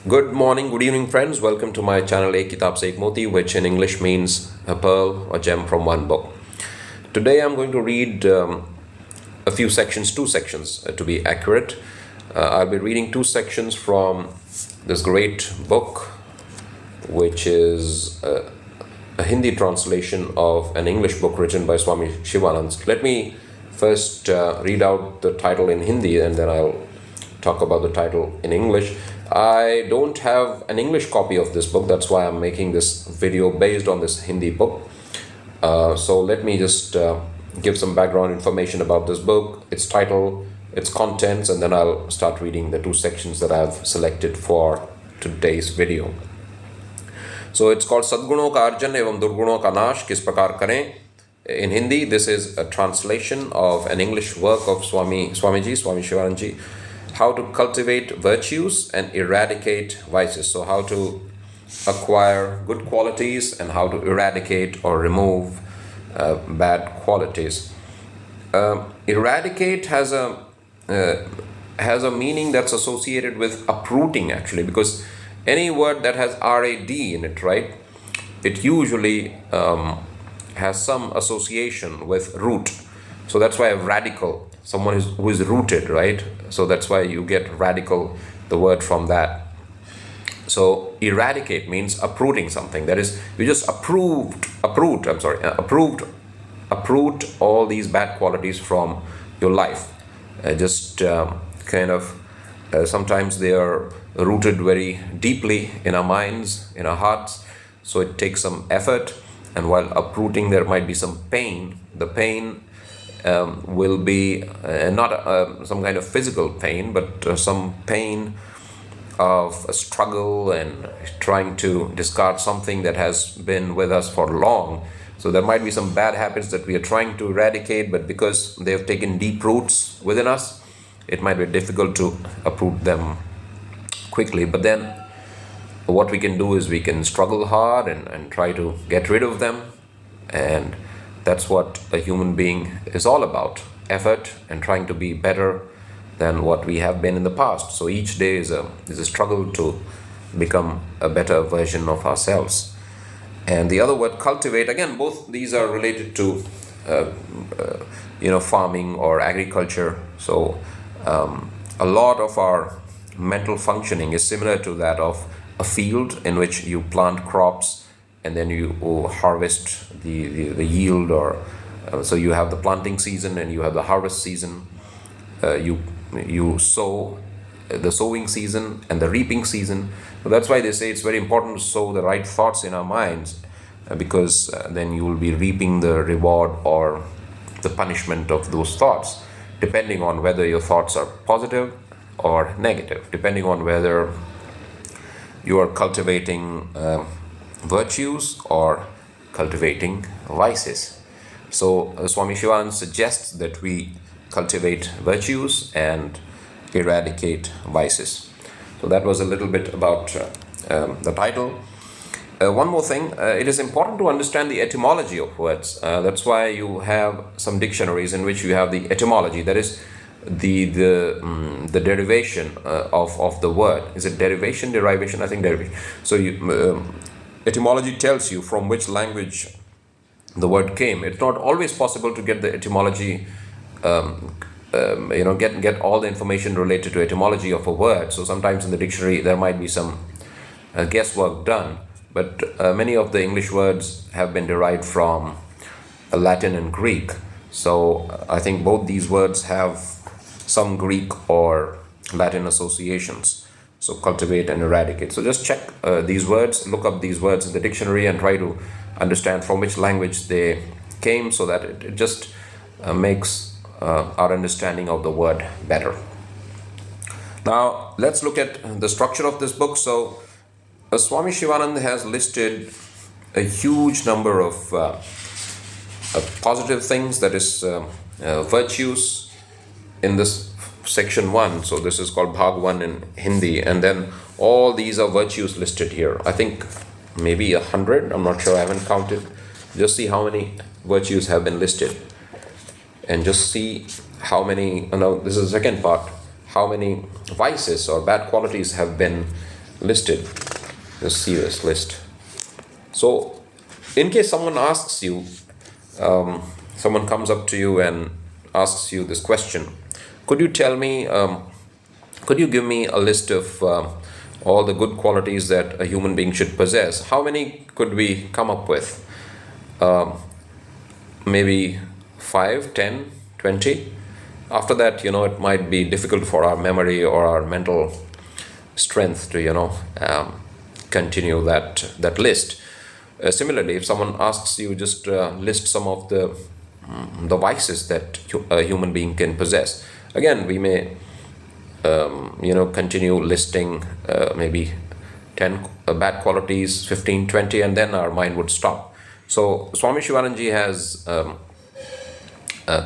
Good morning, good evening, friends. Welcome to my channel Ek Kitab Se Ek Moti, which in English means a pearl or gem from one book. Today I'm going to read a few sections, two sections to be accurate. I'll be reading two sections from this great book, which is a Hindi translation of an English book written by Swami Sivananda. Let me first read out the title in Hindi and then I'll talk about the title in English. I don't have an English copy of this book, that's why I'm making this video based on this Hindi book. So let me just give some background information about this book, its title, its contents, and then I'll start reading the two sections that I've selected for today's video. So it's called Sadguno ka Arjan evam Durguno ka Nash kis prakar kare. In Hindi, this is a translation of an English work of Swami Sivananda, how to cultivate virtues and eradicate vices. So how to acquire good qualities and how to eradicate or remove bad qualities. Eradicate has a meaning that's associated with uprooting, actually, because any word that has RAD in it, right, it usually has some association with root. So that's why a radical, someone who is rooted, right? So that's why you get radical, the word from that. So eradicate means uprooting something. That is, you just uproot all these bad qualities from your life. Sometimes they are rooted very deeply in our minds, in our hearts. So it takes some effort. And while uprooting, there might be some pain. The pain will be not some kind of physical pain, but some pain of a struggle and trying to discard something that has been with us for long. So there might be some bad habits that we are trying to eradicate, but because they have taken deep roots within us, it might be difficult to uproot them quickly. But then what we can do is we can struggle hard and try to get rid of them. And that's what a human being is all about, effort and trying to be better than what we have been in the past. So each day is a struggle to become a better version of ourselves. And the other word, cultivate, again, both these are related to farming or agriculture. So a lot of our mental functioning is similar to that of a field in which you plant crops and then you harvest the yield, or so you have the planting season and you have the harvest season. You sow, the sowing season and the reaping season. So that's why they say it's very important to sow the right thoughts in our minds, because then you will be reaping the reward or the punishment of those thoughts, depending on whether your thoughts are positive or negative, depending on whether you are cultivating virtues or cultivating vices. So Swami Sivananda suggests that we cultivate virtues and eradicate vices. So that was a little bit about the title. One more thing, it is important to understand the etymology of words. That's why you have some dictionaries in which you have the etymology, that is the derivation of the word. Is it derivation? I think derivation. So etymology tells you from which language the word came. It's not always possible to get the etymology, get all the information related to etymology of a word. So sometimes in the dictionary there might be some guesswork done, but many of the English words have been derived from Latin and Greek. So I think both these words have some Greek or Latin associations. So cultivate and eradicate. So just check these words, look up these words in the dictionary and try to understand from which language they came, so that it just makes our understanding of the word better. Now let's look at the structure of this book. So Swami Sivananda has listed a huge number of positive things, that is virtues, in this section 1. So this is called Bhag 1 in Hindi, and then all these are virtues listed here. I think maybe 100, I'm not sure, I haven't counted. Just see how many virtues have been listed, and just see how many, this is the second part, how many vices or bad qualities have been listed. Just see this list. So, in case someone asks you, someone comes up to you and asks you this question, could you tell me, could you give me a list of all the good qualities that a human being should possess? How many could we come up with? Maybe 5, 10, 20. After that, it might be difficult for our memory or our mental strength to, continue that list. Similarly, if someone asks you, just list some of the vices that a human being can possess. Again, we may continue listing maybe 10 bad qualities, 15, 20, and then our mind would stop. So Swami Sivananda has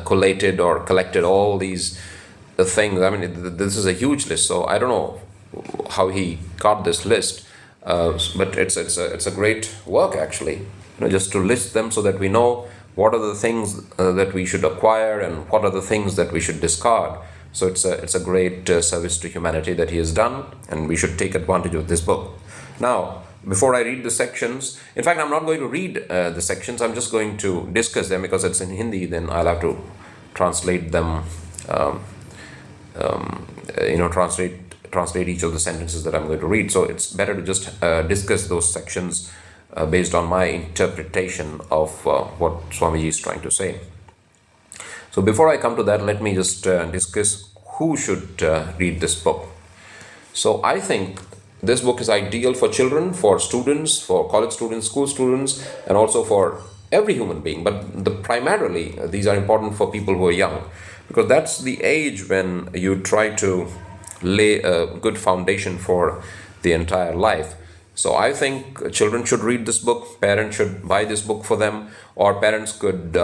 collated or collected all these things. I mean, this is a huge list, so I don't know how he got this list, but it's a great work actually. Just to list them so that we know what are the things that we should acquire and what are the things that we should discard. So it's a great service to humanity that he has done, and we should take advantage of this book. Now, before I read the sections, in fact, I'm not going to read the sections. I'm just going to discuss them because it's in Hindi. Then I'll have to translate them. Translate each of the sentences that I'm going to read. So it's better to just discuss those sections based on my interpretation of what Swamiji is trying to say. So before I come to that, let me just discuss who should read this book. So I think this book is ideal for children, for students, for college students, school students, and also for every human being. But primarily, these are important for people who are young, because that's the age when you try to lay a good foundation for the entire life. So I think children should read this book, parents should buy this book for them, or parents could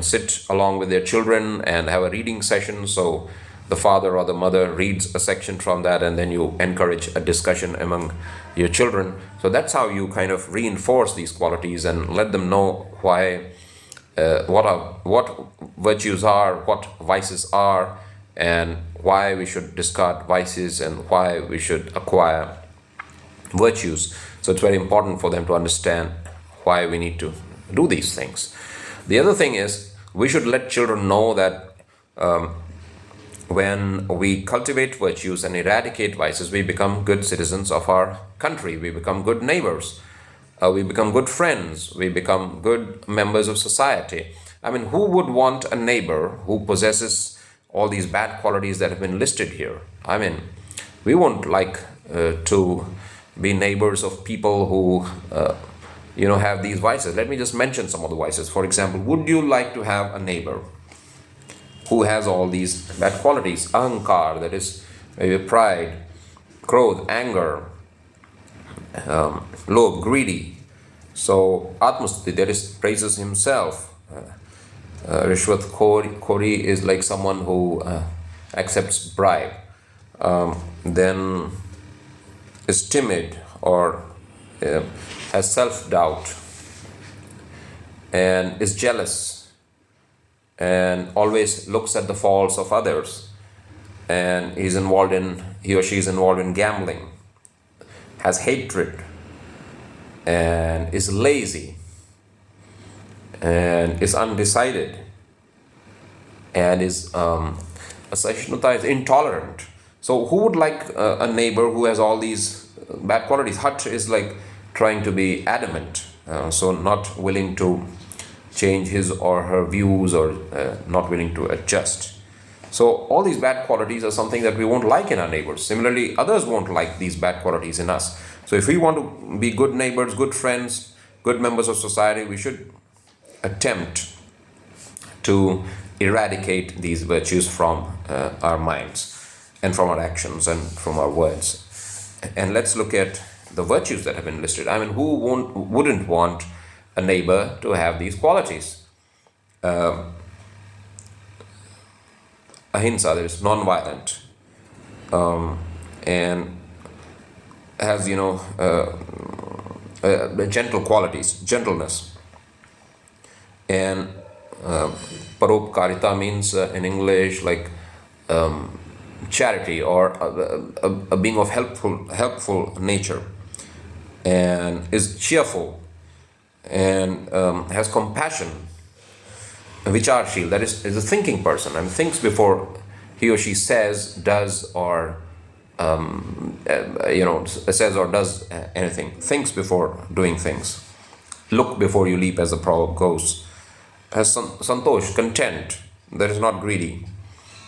sit along with their children and have a reading session. So the father or the mother reads a section from that, and then you encourage a discussion among your children. So that's how you kind of reinforce these qualities and let them know why, what virtues are, what vices are, and why we should discard vices and why we should acquire virtues. So it's very important for them to understand why we need to do these things. The other thing is, we should let children know that when we cultivate virtues and eradicate vices, we become good citizens of our country. We become good neighbors. We become good friends. We become good members of society. I mean, who would want a neighbor who possesses all these bad qualities that have been listed here? I mean, we won't like to be neighbors of people who have these vices. Let me just mention some of the vices. For example, would you like to have a neighbor who has all these bad qualities? Ahankar, that is maybe pride, krodh, anger, lobh, greedy. So atmastuti, that is praises himself. Rishwat khori is like someone who accepts bribe. Then is timid or has self-doubt and is jealous and always looks at the faults of others, and he or she is involved in gambling, has hatred and is lazy and is undecided and is Asashnata is intolerant. So who would like a neighbor who has all these bad qualities? Hat is like trying to be adamant, so not willing to change his or her views, or not willing to adjust. So all these bad qualities are something that we won't like in our neighbors. Similarly, others won't like these bad qualities in us. So if we want to be good neighbors, good friends, good members of society, we should attempt to eradicate these virtues from our minds and from our actions and from our words. And let's look at the virtues that have been listed. I mean, who wouldn't want a neighbor to have these qualities? Ahimsa, that is non-violent, and has gentle qualities, gentleness. And paropkarita means in English like charity or a being of helpful nature, and is cheerful and has compassion, Vicharshil, that is a thinking person and thinks before he or she says, does, or says or does anything. Thinks before doing things. Look before you leap, as the proverb goes. Has santosh, content, that is not greedy.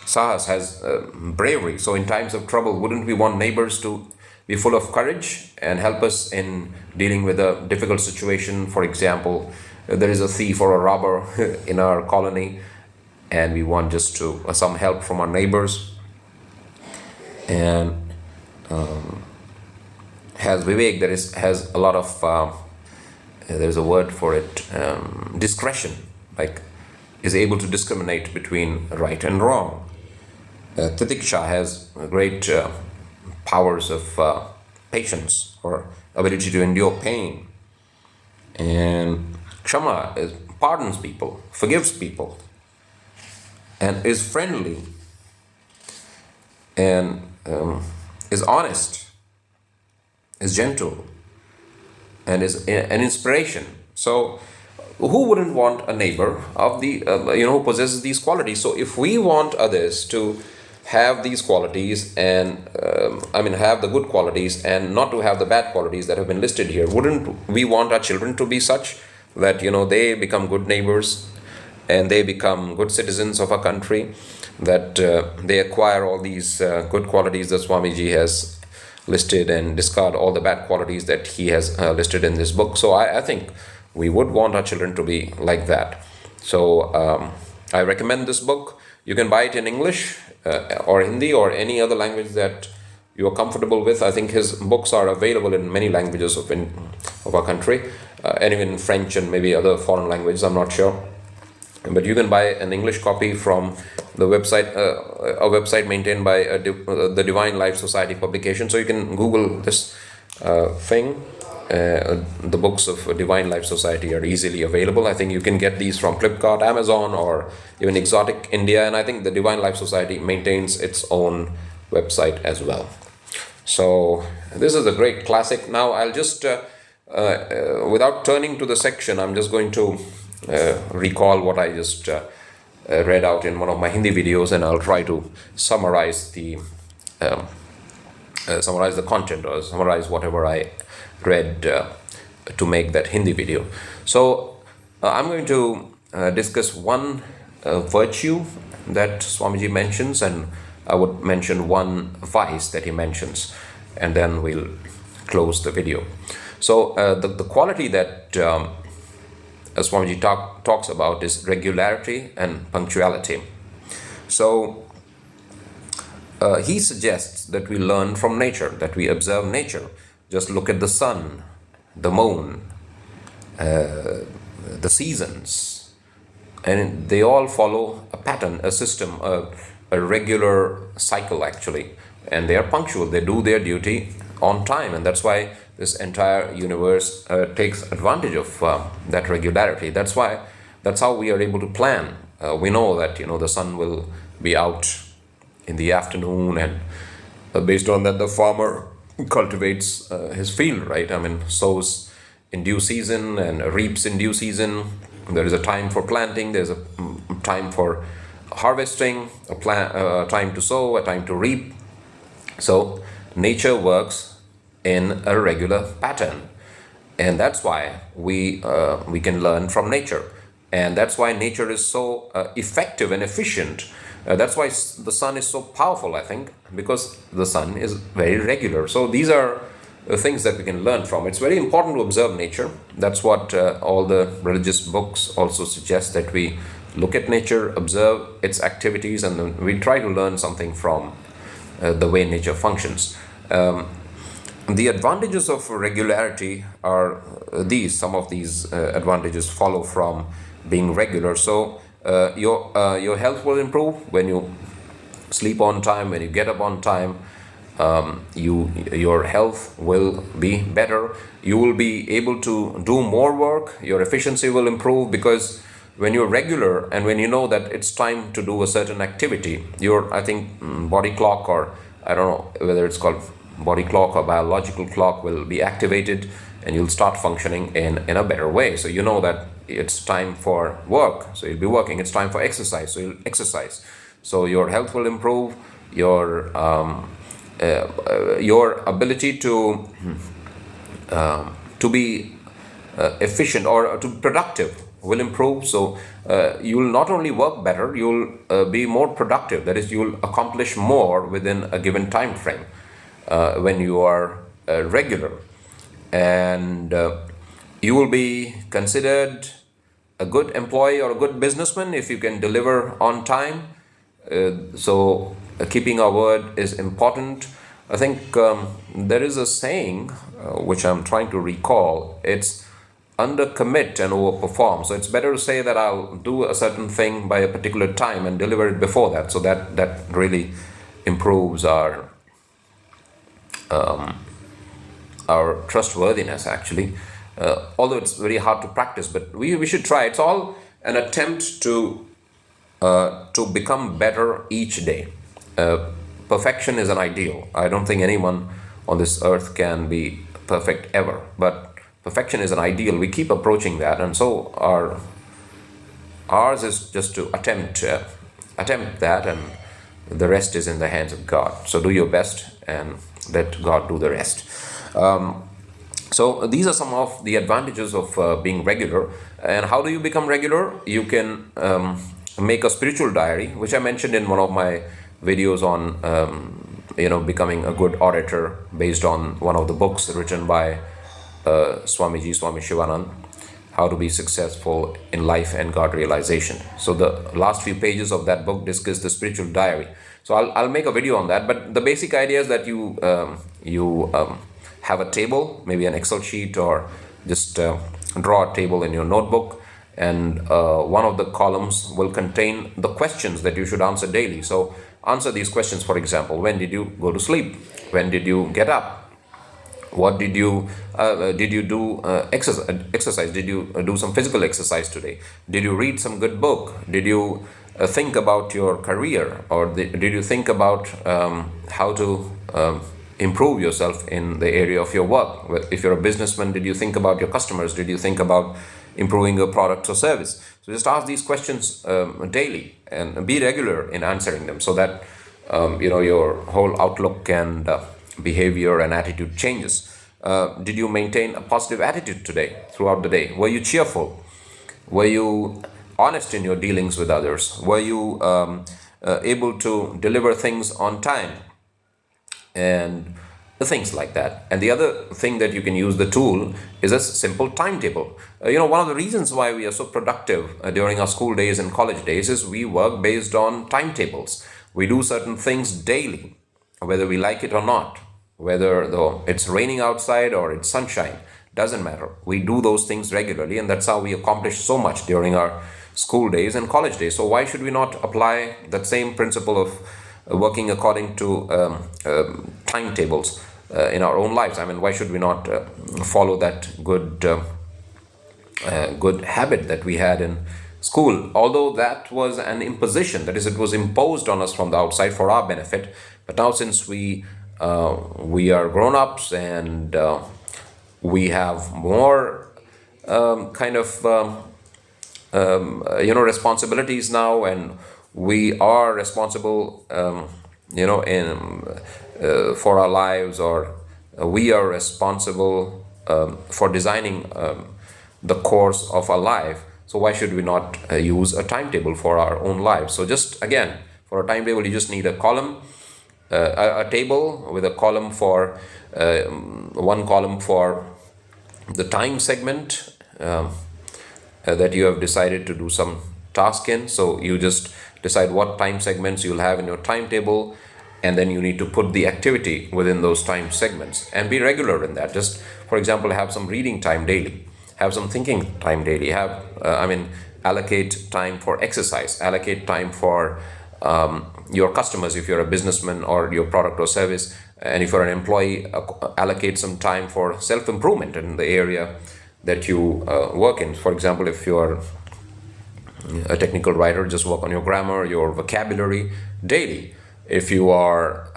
Sahas has bravery. So in times of trouble, wouldn't we want neighbors to be full of courage and help us in dealing with a difficult situation? For example, there is a thief or a robber in our colony, and we want just to some help from our neighbors. And has vivek, has a lot of there's a word for it, discretion, like is able to discriminate between right and wrong. Titiksha has great powers of patience or ability to endure pain. And Kshama pardons people, forgives people, and is friendly, and is honest, is gentle, and is an inspiration. So who wouldn't want a neighbor of the who possesses these qualities? So if we want others to have these qualities and have the good qualities and not to have the bad qualities that have been listed here, wouldn't we want our children to be such that they become good neighbors and they become good citizens of our country, that they acquire all these good qualities that Swamiji has listed and discard all the bad qualities that he has listed in this book? So I think we would want our children to be like that. So I recommend this book. You can buy it in English or Hindi or any other language that you are comfortable with. I think his books are available in many languages of our country, and even French and maybe other foreign languages, I'm not sure. But you can buy an English copy from the website, a website maintained by the Divine Life Society publication. So you can Google this thing. The books of Divine Life Society are easily available. I think you can get these from Flipkart, Amazon, or even Exotic India. And I think the Divine Life Society maintains its own website as well. So this is a great classic. Now I'll just, without turning to the section, I'm just going to recall what I just read out in one of my Hindi videos, and I'll try to summarize the content, or summarize whatever I read to make that Hindi video. So I'm going to discuss one virtue that Swamiji mentions, and I would mention one vice that he mentions, and then we'll close the video. So the quality that Swamiji talks about is regularity and punctuality. So he suggests that we learn from nature, that we observe nature. Just look at the sun, the moon, the seasons, and they all follow a pattern, a system, a regular cycle actually, and they are punctual. They do their duty on time, and that's why this entire universe takes advantage of that regularity. That's how we are able to plan. We know that the sun will be out in the afternoon, and based on that, the farmer cultivates his field, right? Sows in due season and reaps in due season. There is a time for planting, there's a time for harvesting, a time to sow, a time to reap. So nature works in a regular pattern, and that's why we can learn from nature, and that's why nature is so effective and efficient. That's why the sun is so powerful, I think, because the sun is very regular. So these are things that we can learn from. It's very important to observe nature. That's what all the religious books also suggest, that we look at nature, observe its activities, and then we try to learn something from the way nature functions. The advantages of regularity are these. Some of these advantages follow from being regular. So your health will improve when you sleep on time, when you get up on time. Your health will be better. You will be able to do more work. Your efficiency will improve because when you're regular and when you know that it's time to do a certain activity, your, I think, body clock, or I don't know whether it's called body clock or biological clock, will be activated, and you'll start functioning in a better way. So you know that it's time for work, so you'll be working. It's time for exercise, so you'll exercise. So your health will improve, your ability to be efficient or to be productive will improve. So you will not only work better, you'll be more productive. That is, you'll accomplish more within a given time frame when you are regular, and you will be considered a good employee or a good businessman if you can deliver on time. So keeping our word is important. I think there is a saying which I'm trying to recall. It's undercommit and overperform. So it's better to say that I'll do a certain thing by a particular time and deliver it before that. So that really improves our trustworthiness, actually. Although it's very hard to practice, but we should try. It's all an attempt to become better each day. Perfection is an ideal. I don't think anyone on this earth can be perfect ever, but perfection is an ideal. We keep approaching that, and so ours is just to attempt that, and the rest is in the hands of God. So do your best and let God do the rest. So these are some of the advantages of being regular. And how do you become regular? You can make a spiritual diary, which I mentioned in one of my videos on becoming a good orator, based on one of the books written by Swami Sivananda, How to Be Successful in Life and God Realization. So the last few pages of that book discuss the spiritual diary. So I'll make a video on that. But the basic idea is that you have a table, maybe an Excel sheet, or just draw a table in your notebook, and one of the columns will contain the questions that you should answer daily. So answer these questions. For example, when did you go to sleep? When did you get up? What did you do exercise? Did you do some physical exercise today? Did you read some good book? Did you think about your career, or did you think about how to improve yourself in the area of your work? If you're a businessman, did you think about your customers? Did you think about improving your product or service? So just ask these questions daily and be regular in answering them, so that your whole outlook and behavior and attitude changes. Did you maintain a positive attitude today, throughout the day? Were you cheerful? Were you honest in your dealings with others? Were you able to deliver things on time? And things like that. And the other thing that you can use the tool is a simple timetable. One of the reasons why we are so productive during our school days and college days is we work based on timetables. We do certain things daily, whether we like it or not, whether though it's raining outside or it's sunshine, doesn't matter. We do those things regularly, and that's how we accomplish so much during our school days and college days. So why should we not apply that same principle of working according to timetables in our own lives? I mean, why should we not follow that good habit that we had in school? Although that was an imposition, that is, it was imposed on us from the outside for our benefit. But now, since we are grown-ups and we have more responsibilities now, and we are responsible for our lives, or we are responsible for designing the course of our life. So why should we not use a timetable for our own lives? So just again, for a timetable, you just need a column, a table with a column for one column for the time segment that you have decided to do some task in. So you just decide what time segments you'll have in your timetable, and then you need to put the activity within those time segments and be regular in that. Just, for example, have some reading time daily, have some thinking time daily, allocate time for exercise, allocate time for your customers if you're a businessman, or your product or service, and if you're an employee, allocate some time for self-improvement in the area that you work in. For example, if you're a technical writer, just work on your grammar, your vocabulary daily. If you are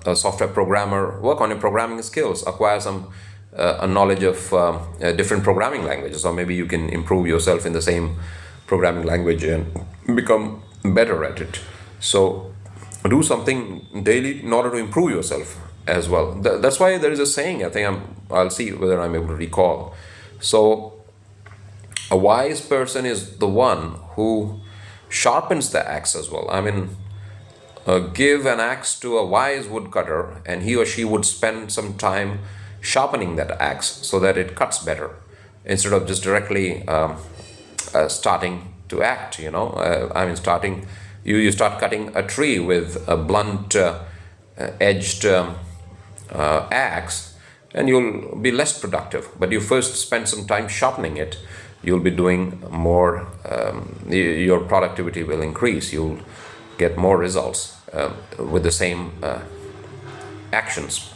a software programmer, work on your programming skills, acquire some a knowledge of different programming languages, or maybe you can improve yourself in the same programming language and become better at it. So do something daily in order to improve yourself as well. That's why there is a saying, I think I'll see whether I'm able to recall. So a wise person is the one who sharpens the axe as well. I mean, give an axe to a wise woodcutter, and he or she would spend some time sharpening that axe so that it cuts better, instead of just directly starting to act. Starting. You start cutting a tree with a blunt edged axe, and you'll be less productive. But you first spend some time sharpening it, you'll be doing more. Your productivity will increase. You'll get more results with the same actions.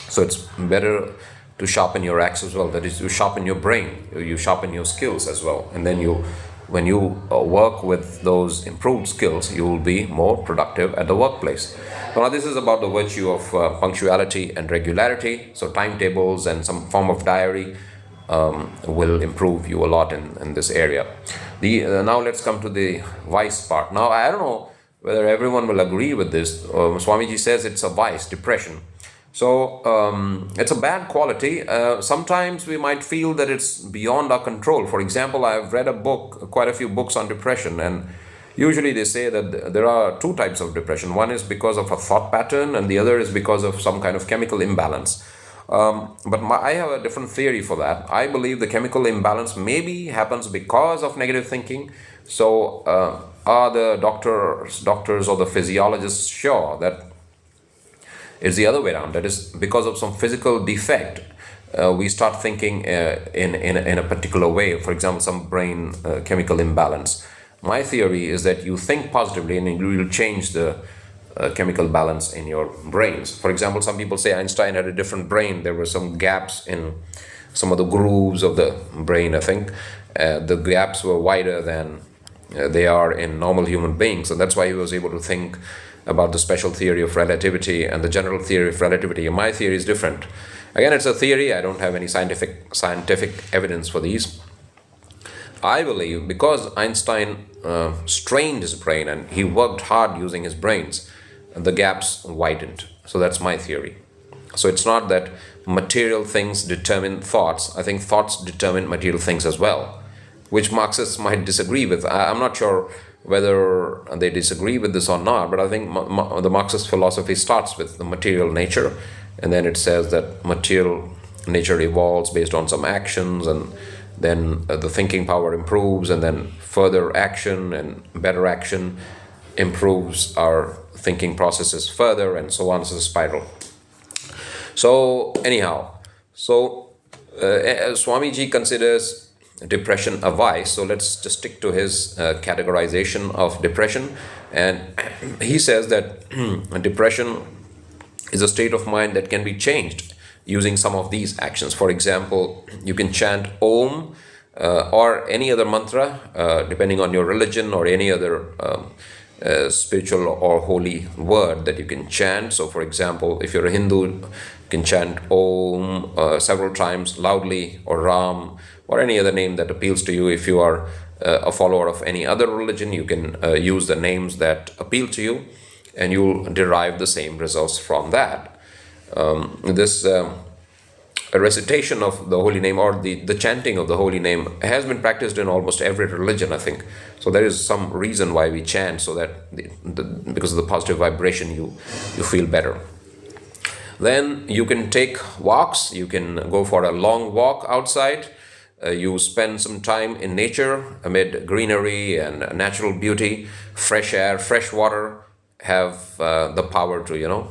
So it's better to sharpen your axe as well. That is, you sharpen your brain, you sharpen your skills as well, and then when you work with those improved skills, you will be more productive at the workplace. So now this is about the virtue of punctuality and regularity. So timetables and some form of diary will improve you a lot in this area. Now let's come to the vice part. Now I don't know whether everyone will agree with this. Swamiji says it's a vice, depression. So it's a bad quality. Sometimes we might feel that it's beyond our control. For example, I've read quite a few books on depression, and usually they say that there are two types of depression. One is because of a thought pattern, and the other is because of some kind of chemical imbalance. But I have a different theory for that. I believe the chemical imbalance maybe happens because of negative thinking. So are the doctors or the physiologists sure that it's the other way around? That is, because of some physical defect, we start thinking in a particular way. For example, some brain chemical imbalance. My theory is that you think positively and you will change the chemical balance in your brains. For example, some people say Einstein had a different brain. There were some gaps in some of the grooves of the brain, I think. The gaps were wider than they are in normal human beings, and that's why he was able to think about the special theory of relativity and the general theory of relativity. And my theory is different. Again, it's a theory. I don't have any scientific evidence for these. I believe because Einstein strained his brain and he worked hard using his brains, the gaps widened. So that's my theory. So it's not that material things determine thoughts. I think thoughts determine material things as well, which Marxists might disagree with. I'm not sure whether they disagree with this or not, but I think the Marxist philosophy starts with the material nature, and then it says that material nature evolves based on some actions, and then the thinking power improves, and then further action and better action improves our thinking processes further, and so on. It's a spiral. So anyhow, Swamiji considers depression a vice. So let's just stick to his categorization of depression. And he says that depression is a state of mind that can be changed using some of these actions. For example, you can chant Om or any other mantra, depending on your religion, or any other spiritual or holy word that you can chant. So for example, if you're a Hindu, you can chant Om several times loudly, or Ram, or any other name that appeals to you. If you are a follower of any other religion, you can use the names that appeal to you, and you'll derive the same results from that. This recitation of the holy name, or the chanting of the holy name, has been practiced in almost every religion, I think. So there is some reason why we chant, so that because of the positive vibration, you feel better. Then you can take walks. You can go for a long walk outside. You spend some time in nature amid greenery and natural beauty. Fresh air, fresh water have the power to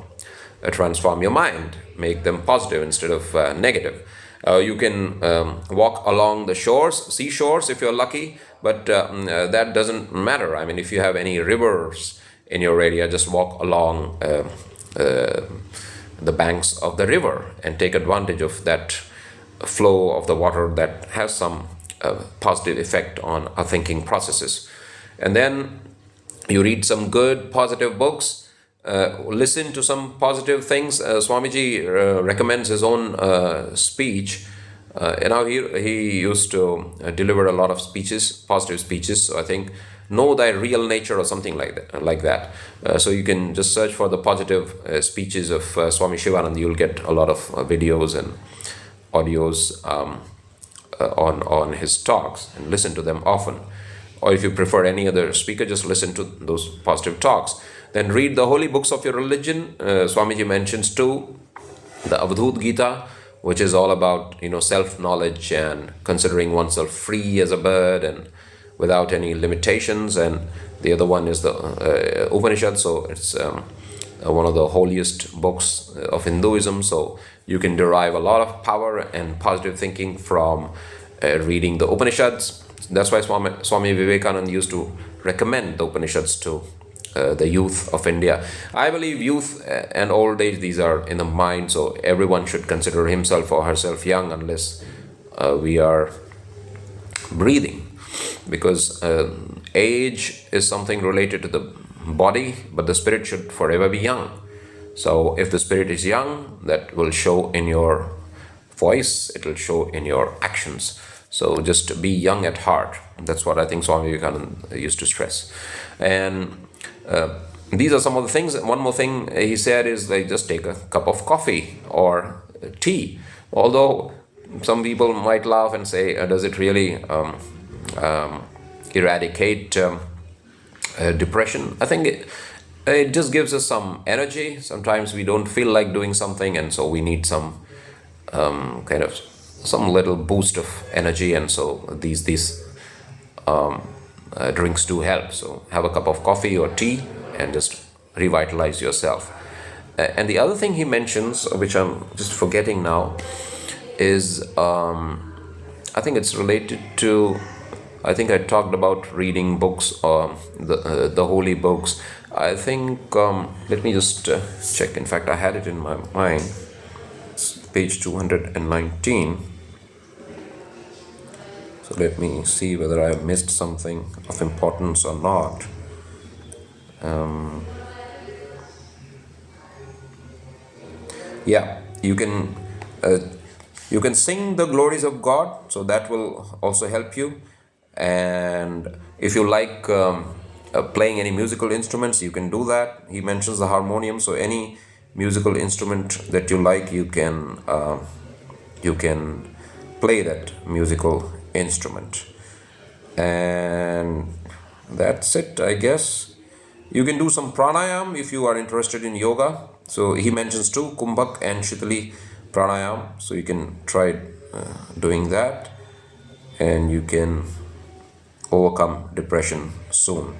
transform your mind, make them positive instead of negative. You can walk along the seashores if you're lucky, but that doesn't matter. I mean, if you have any rivers in your area, just walk along the banks of the river and take advantage of that flow of the water that has some positive effect on our thinking processes. And then you read some good positive books, listen to some positive things. Swamiji recommends his own speech. He used to deliver a lot of speeches, positive speeches. So I think know thy real nature or something like that. So you can just search for the positive speeches of Swami Shivananda. You'll get a lot of videos and audios on his talks, and listen to them often. Or if you prefer any other speaker, just listen to those positive talks. Then read the holy books of your religion. Swamiji mentions too the Avadhut Gita, which is all about self-knowledge and considering oneself free as a bird and without any limitations. And the other one is the Upanishad. So it's one of the holiest books of Hinduism. So you can derive a lot of power and positive thinking from reading the Upanishads. That's why Swami Vivekananda used to recommend the Upanishads to the youth of India. I believe youth and old age, these are in the mind, so everyone should consider himself or herself young unless we are breathing, because age is something related to the body, but the spirit should forever be young. So if the spirit is young, that will show in your voice, it will show in your actions. So just be young at heart. That's what I think Swami Vivekananda used to stress. And these are some of the things. One more thing he said is like just take a cup of coffee or tea. Although some people might laugh and say, does it really eradicate depression? I think it just gives us some energy. Sometimes we don't feel like doing something, and so we need some some little boost of energy, and so these drinks do help. So have a cup of coffee or tea and just revitalize yourself. And the other thing he mentions, which I'm just forgetting now, is I think it's related to, I think I talked about reading books, the holy books. I think, let me just check. In fact, I had it in my mind. It's page 219. So let me see whether I have missed something of importance or not. Yeah, you can sing the glories of God, so that will also help you. And if you like playing any musical instruments, you can do that. He mentions the harmonium, so any musical instrument that you like, you can play that musical instrument. And that's it, I guess. You can do some pranayam if you are interested in yoga. So he mentions too Kumbhak and Shitali pranayam, so you can try doing that, and you can overcome depression soon.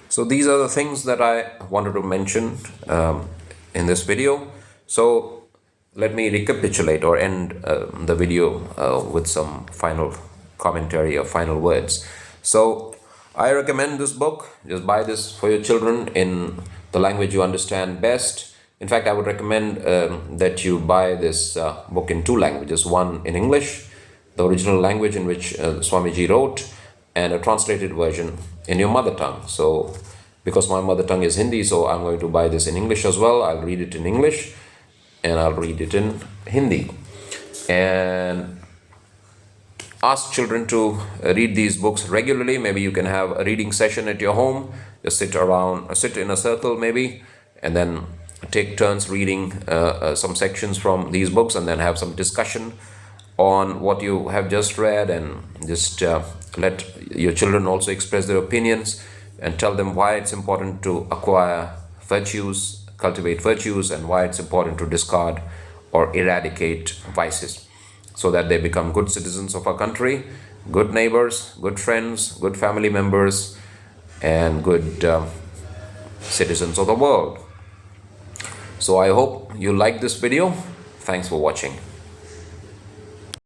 So these are the things that I wanted to mention in this video. So let me recapitulate or end the video with some final commentary or final words. So I recommend this book. Just buy this for your children in the language you understand best. In fact, I would recommend that you buy this book in two languages. One in English, the original language in which Swamiji wrote, and a translated version in your mother tongue. So because my mother tongue is Hindi, so I'm going to buy this in English as well. I'll read it in English and I'll read it in Hindi. And ask children to read these books regularly. Maybe you can have a reading session at your home. Just sit in a circle maybe, and then take turns reading some sections from these books, and then have some discussion on what you have just read, and just let your children also express their opinions and tell them why it's important to acquire virtues, cultivate virtues, and why it's important to discard or eradicate vices, so that they become good citizens of our country, good neighbors, good friends, good family members, and good citizens of the world. So I hope you like this video. Thanks for watching.